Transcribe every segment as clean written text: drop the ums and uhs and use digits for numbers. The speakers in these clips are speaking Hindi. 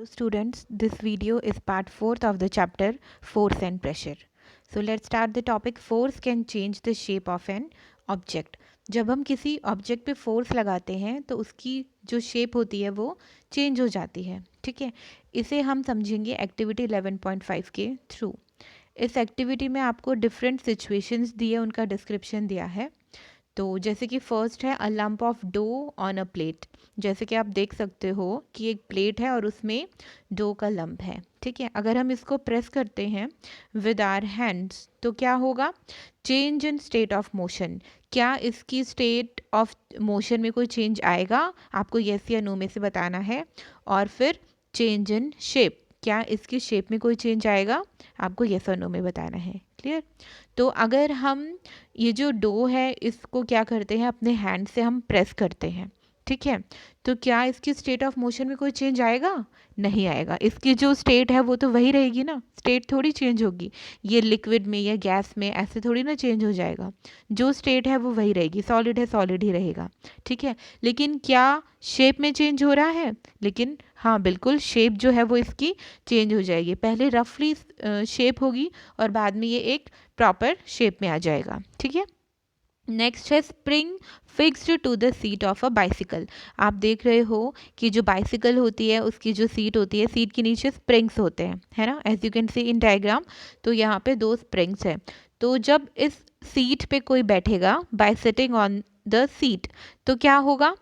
Hello students, this video is part 4th of the chapter Force and Pressure. So let's start the topic. Force can change the shape of an object. जब हम किसी ऑब्जेक्ट पे फोर्स लगाते हैं तो उसकी जो शेप होती है वो चेंज हो जाती है. ठीक है, इसे हम समझेंगे एक्टिविटी 11.5 के थ्रू. इस एक्टिविटी में आपको डिफरेंट सिचुएशंस दिए, उनका डिस्क्रिप्शन दिया है. तो जैसे कि फर्स्ट है a lump of dough on a plate. जैसे कि आप देख सकते हो कि एक प्लेट है और उसमें डो का लंप है. ठीक है, अगर हम इसको प्रेस करते हैं विद आवर हैंड्स तो क्या होगा? Change in state of motion. क्या इसकी स्टेट ऑफ मोशन में कोई चेंज आएगा? आपको यस या नो में से बताना है. और फिर चेंज इन शेप. क्या इसकी शेप में कोई चेंज आएगा? आपको यस और नो में बताना है. क्लियर? तो अगर हम ये जो डो है इसको क्या करते हैं, अपने हैंड से हम प्रेस करते हैं. ठीक है, तो क्या इसकी स्टेट ऑफ मोशन में कोई चेंज आएगा? नहीं आएगा. इसकी जो स्टेट है वो तो वही रहेगी ना, स्टेट थोड़ी चेंज होगी. ये लिक्विड में या गैस में ऐसे थोड़ी ना चेंज हो जाएगा. जो स्टेट है वो वही रहेगी. सॉलिड है सॉलिड ही रहेगा. ठीक है, लेकिन क्या शेप में चेंज हो रहा है? लेकिन हाँ बिल्कुल, शेप जो है वो इसकी चेंज हो जाएगी. पहले रफली शेप होगी और बाद में ये एक प्रॉपर शेप में आ जाएगा. ठीक है, नेक्स्ट है spring fixed to the seat of a bicycle. आप देख रहे हो कि जो बाइसिकल होती है उसकी जो सीट होती है, सीट के नीचे स्प्रिंग्स होते हैं, है ना, as you can see in diagram. तो यहाँ पे 2 स्प्रिंग्स है. तो जब इस सीट पे कोई बैठेगा bye sitting on the seat तो क्या होगा?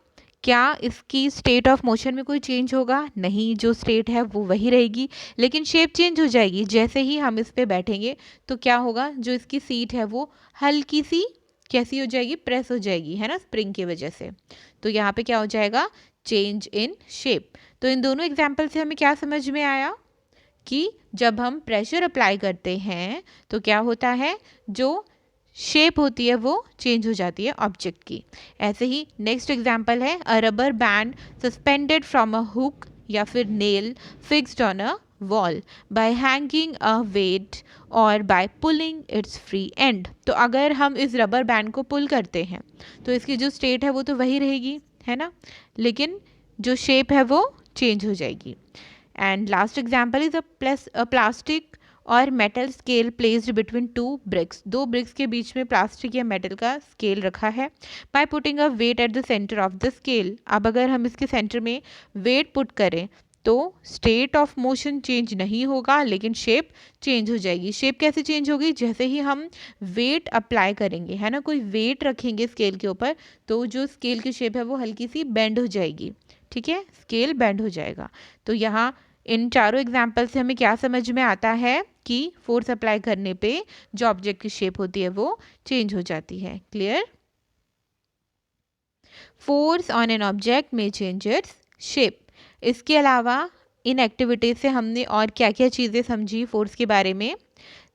क्या इसकी स्टेट ऑफ मोशन में कोई चेंज होगा? नहीं, जो स्टेट है वो वही रहेगी, लेकिन शेप चेंज हो जाएगी. जैसे ही हम इस पे बैठेंगे तो क्या होगा? जो इसकी सीट है वो हल्की सी कैसी हो जाएगी? प्रेस हो जाएगी, है ना, स्प्रिंग की वजह से. तो यहाँ पे क्या हो जाएगा? Change in shape. तो इन दोनों एग्जाम्पल से हमें क्या समझ में आया कि जब हम प्रेशर अप्लाई करते हैं तो क्या होता है? जो शेप होती है वो चेंज हो जाती है ऑब्जेक्ट की. ऐसे ही नेक्स्ट एग्जाम्पल है a rubber band suspended from a hook या फिर nail fixed on a wall by hanging a weight और by pulling its free end. तो अगर हम इस रबर बैंड को पुल करते हैं तो इसकी जो स्टेट है वो तो वही रहेगी, है ना, लेकिन जो शेप है वो चेंज हो जाएगी. And last example is a plastic और metal scale placed between 2 bricks. 2 bricks के बीच में प्लास्टिक या मेटल का स्केल रखा है. By putting a weight at the centre of the scale. अब अगर हम इसके सेंटर में वेट पुट करें तो स्टेट ऑफ मोशन चेंज नहीं होगा, लेकिन शेप चेंज हो जाएगी. शेप कैसे चेंज होगी? जैसे ही हम वेट अप्लाई करेंगे, है ना, कोई वेट रखेंगे स्केल के ऊपर तो जो स्केल की शेप है वो हल्की सी बेंड हो जाएगी. ठीक है, स्केल बेंड हो जाएगा. तो यहाँ इन चारों एग्जाम्पल से हमें क्या समझ में आता है कि फोर्स अप्लाई करने पे जो ऑब्जेक्ट की शेप होती है वो चेंज हो जाती है. Clear? Force on an object में चेंज इट्स शेप. इसके अलावा इन एक्टिविटीज से हमने और क्या क्या चीज़ें समझी फोर्स के बारे में?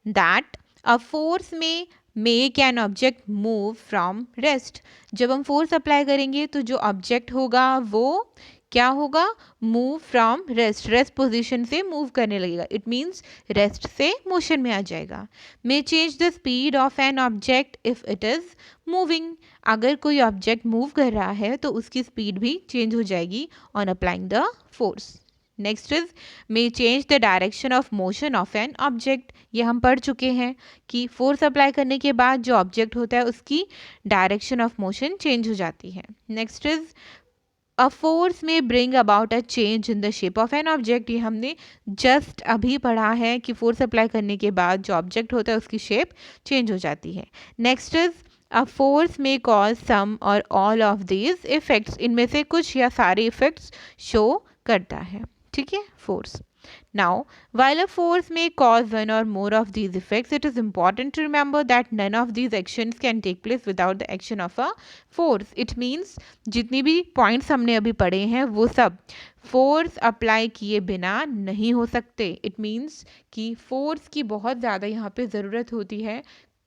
दैट अ फोर्स में make an object move from rest. जब हम फोर्स अप्लाई करेंगे तो जो ऑब्जेक्ट होगा वो क्या होगा? Move from rest. Rest position से मूव करने लगेगा. इट मीन्स रेस्ट से मोशन में आ जाएगा. मे change the speed of an object if it is moving. अगर कोई ऑब्जेक्ट मूव कर रहा है तो उसकी स्पीड भी चेंज हो जाएगी on applying the force. Next is may change the direction of motion of an object. ये हम पढ़ चुके हैं कि फोर्स अप्लाई करने के बाद जो ऑब्जेक्ट होता है उसकी डायरेक्शन ऑफ मोशन चेंज हो जाती है. नेक्स्ट इज अ फोर्स में bring about a change in the shape of an object. ये हमने जस्ट अभी पढ़ा है कि फोर्स अप्लाई करने के बाद जो ऑब्जेक्ट होता है उसकी शेप चेंज हो जाती है. नेक्स्ट इज अ फोर्स में कॉज सम और ऑल ऑफ दीज इफेक्ट्स. इनमें से कुछ या सारे इफेक्ट्स शो करता है. ठीक है, force. Now, while a force may cause one or more of these effects, it is important to remember that none of these actions can take place without the action of a force. It means जितनी भी पॉइंट्स हमने अभी पढ़े हैं वो सब फोर्स अप्लाई किए बिना नहीं हो सकते. इट मीन्स कि फोर्स की बहुत ज़्यादा यहाँ पे ज़रूरत होती है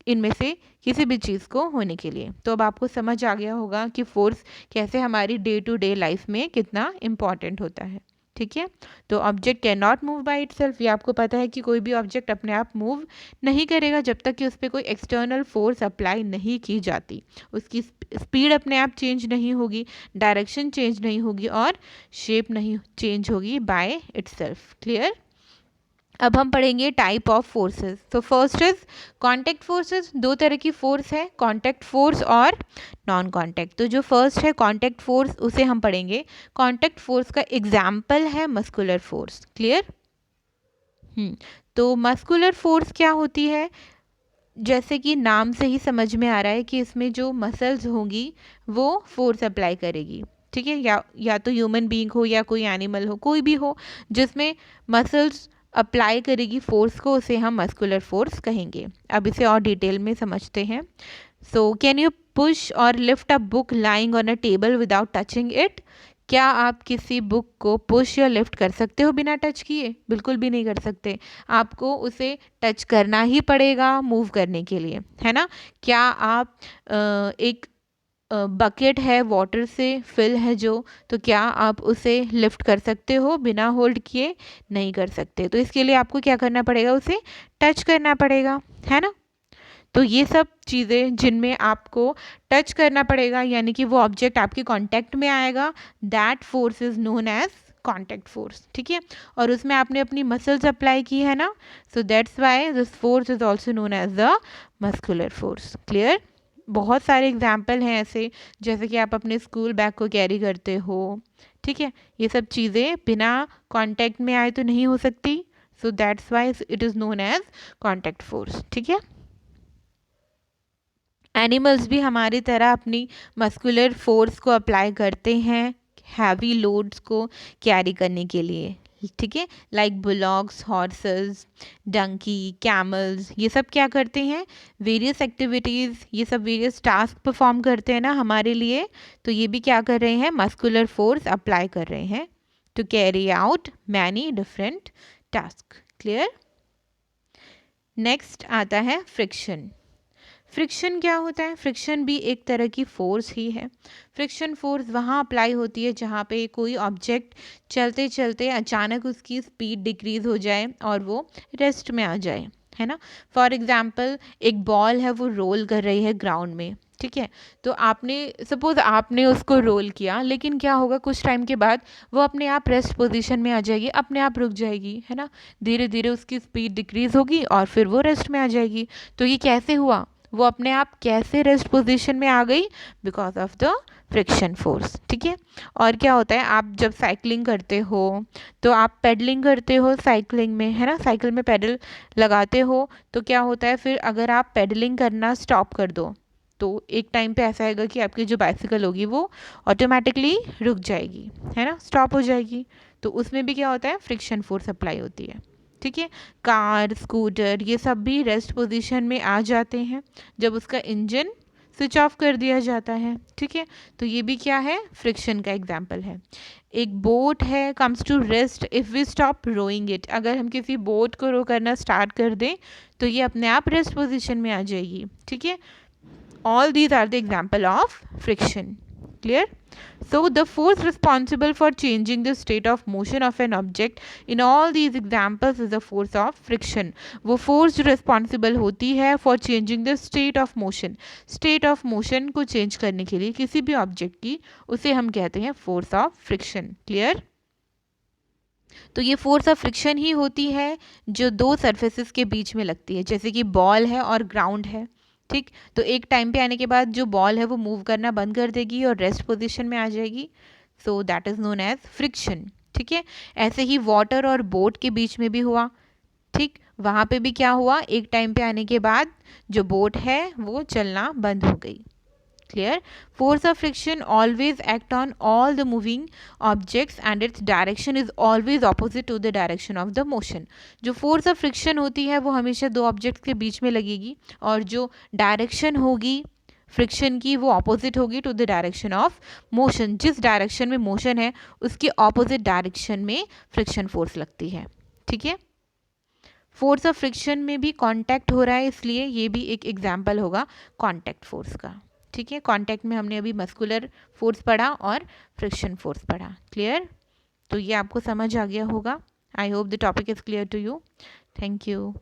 इनमें से किसी भी चीज़ को होने के लिए. तो अब आपको समझ आ गया होगा कि फोर्स कैसे हमारी डे टू डे लाइफ में कितना इम्पॉर्टेंट होता है. ठीक है। तो object can not move by itself, ये आपको पता है कि कोई भी ऑब्जेक्ट अपने आप मूव नहीं करेगा जब तक कि उस पर कोई एक्सटर्नल फोर्स अप्लाई नहीं की जाती। उसकी स्पीड अपने आप चेंज नहीं होगी, डायरेक्शन चेंज नहीं होगी और शेप नहीं चेंज होगी बाय इटसेल्फ। क्लियर। अब हम पढ़ेंगे टाइप ऑफ फोर्सेस। तो फर्स्ट इज कांटेक्ट फोर्सेस। दो तरह की फोर्स है, कांटेक्ट फोर्स और नॉन कांटेक्ट। तो जो फर्स्ट है कांटेक्ट फोर्स, उसे हम पढ़ेंगे। कांटेक्ट फोर्स का एग्जाम्पल है मस्कुलर फोर्स। क्लियर। तो मस्कुलर फोर्स क्या होती है? जैसे कि नाम से ही समझ में आ रहा है कि इसमें जो मसल्स होंगी वो फोर्स अप्लाई करेगी। ठीक है, या तो ह्यूमन बीइंग हो या कोई एनिमल हो, कोई भी हो जिसमें मसल्स अप्लाई करेगी फोर्स को, उसे हम मस्कुलर फोर्स कहेंगे। अब इसे और डिटेल में समझते हैं। सो कैन यू पुश और lift a book lying on a table without touching it? क्या आप किसी बुक को पुश या लिफ्ट कर सकते हो बिना टच किए? बिल्कुल भी नहीं कर सकते। आपको उसे टच करना ही पड़ेगा मूव करने के लिए, है ना। क्या आप एक बकेट है वाटर से फिल है जो, तो क्या आप उसे लिफ्ट कर सकते हो बिना होल्ड किए? नहीं कर सकते। तो इसके लिए आपको क्या करना पड़ेगा? उसे टच करना पड़ेगा, है ना। तो ये सब चीज़ें जिनमें आपको टच करना पड़ेगा, यानी कि वो ऑब्जेक्ट आपके कांटेक्ट में आएगा, that force is known as contact force. ठीक है, और उसमें आपने अपनी मसल्स अप्लाई की है ना, so that's why this force is also known as the muscular force. Clear. बहुत सारे एग्जाम्पल हैं ऐसे, जैसे कि आप अपने स्कूल बैग को कैरी करते हो। ठीक है, ये सब चीज़ें बिना कांटेक्ट में आए तो नहीं हो सकती, so that's why it is known as contact force. ठीक है। एनिमल्स भी हमारी तरह अपनी मस्कुलर फोर्स को अप्लाई करते हैं हैवी लोड्स को कैरी करने के लिए। ठीक है, like bullocks, horses, donkey, camels, ये सब क्या करते हैं? वेरियस एक्टिविटीज़, ये सब वेरियस टास्क परफॉर्म करते हैं ना हमारे लिए। तो ये भी क्या कर रहे हैं? मस्कुलर फोर्स अप्लाई कर रहे हैं to carry out many different task. Clear. Next आता है फ्रिक्शन। फ्रिक्शन क्या होता है? फ्रिक्शन भी एक तरह की फोर्स ही है। फ्रिक्शन फोर्स वहाँ अप्लाई होती है जहाँ पे कोई ऑब्जेक्ट चलते चलते अचानक उसकी स्पीड डिक्रीज हो जाए और वो रेस्ट में आ जाए, है ना। फॉर एग्जाम्पल, एक बॉल है, वो रोल कर रही है ग्राउंड में। ठीक है, तो आपने सपोज आपने उसको रोल किया, लेकिन क्या होगा, कुछ टाइम के बाद वो अपने आप रेस्ट पोजीशन में आ जाएगी, अपने आप रुक जाएगी, है ना। धीरे धीरे उसकी स्पीड डिक्रीज होगी और फिर वो रेस्ट में आ जाएगी। तो ये कैसे हुआ? वो अपने आप कैसे रेस्ट पोजीशन में आ गई? Because of the friction force. ठीक है। और क्या होता है, आप जब साइकिलिंग करते हो तो आप पेडलिंग करते हो साइकिलिंग में, है ना, साइकिल में पेडल लगाते हो, तो क्या होता है फिर अगर आप पेडलिंग करना स्टॉप कर दो तो एक टाइम पे ऐसा आएगा कि आपकी जो बाइसिकल होगी वो ऑटोमेटिकली रुक जाएगी, है ना, स्टॉप हो जाएगी। तो उसमें भी क्या होता है? फ्रिक्शन फोर्स अप्लाई होती है। ठीक है, कार, स्कूटर, ये सब भी रेस्ट पोजीशन में आ जाते हैं जब उसका इंजन स्विच ऑफ कर दिया जाता है। ठीक है, तो ये भी क्या है? फ्रिक्शन का एग्जाम्पल है। एक बोट है, comes to rest if we stop rowing it. अगर हम किसी बोट को रो करना स्टार्ट कर दें तो ये अपने आप रेस्ट पोजीशन में आ जाएगी। ठीक है, all these are the example of friction. Clear. So the force responsible for changing the state of motion of an object in all these examples is the force of friction. वो force जो responsible होती है for changing the state of motion, state of motion को change करने के लिए किसी भी object की, उसे हम कहते हैं force of friction. Clear. तो ये फोर्स ऑफ फ्रिक्शन ही होती है जो दो सरफेसेस के बीच में लगती है, जैसे कि बॉल है और ग्राउंड है। ठीक, तो एक टाइम पे आने के बाद जो बॉल है वो मूव करना बंद कर देगी और रेस्ट पोजीशन में आ जाएगी, so that is known as friction. ठीक है, ऐसे ही वाटर और बोट के बीच में भी हुआ। ठीक, वहाँ पे भी क्या हुआ, एक टाइम पे आने के बाद जो बोट है वो चलना बंद हो गई। Clear. Force of friction always act on all the moving objects and its direction is always opposite to the direction of the motion. जो force of friction होती है वो हमेशा दो objects के बीच में लगेगी और जो direction होगी फ्रिक्शन की वो ऑपोजिट होगी to the direction of motion. जिस डायरेक्शन में मोशन है उसके ऑपोजिट डायरेक्शन में फ्रिक्शन फोर्स लगती है। ठीक है, फोर्स ऑफ फ्रिक्शन में भी कांटेक्ट हो रहा है, इसलिए ये भी एक एग्जाम्पल होगा कांटेक्ट फोर्स का। ठीक है, कांटेक्ट में हमने अभी मस्कुलर फोर्स पढ़ा और फ्रिक्शन फोर्स पढ़ा। क्लियर। तो ये आपको समझ आ गया होगा। I hope the topic is clear to you. Thank you.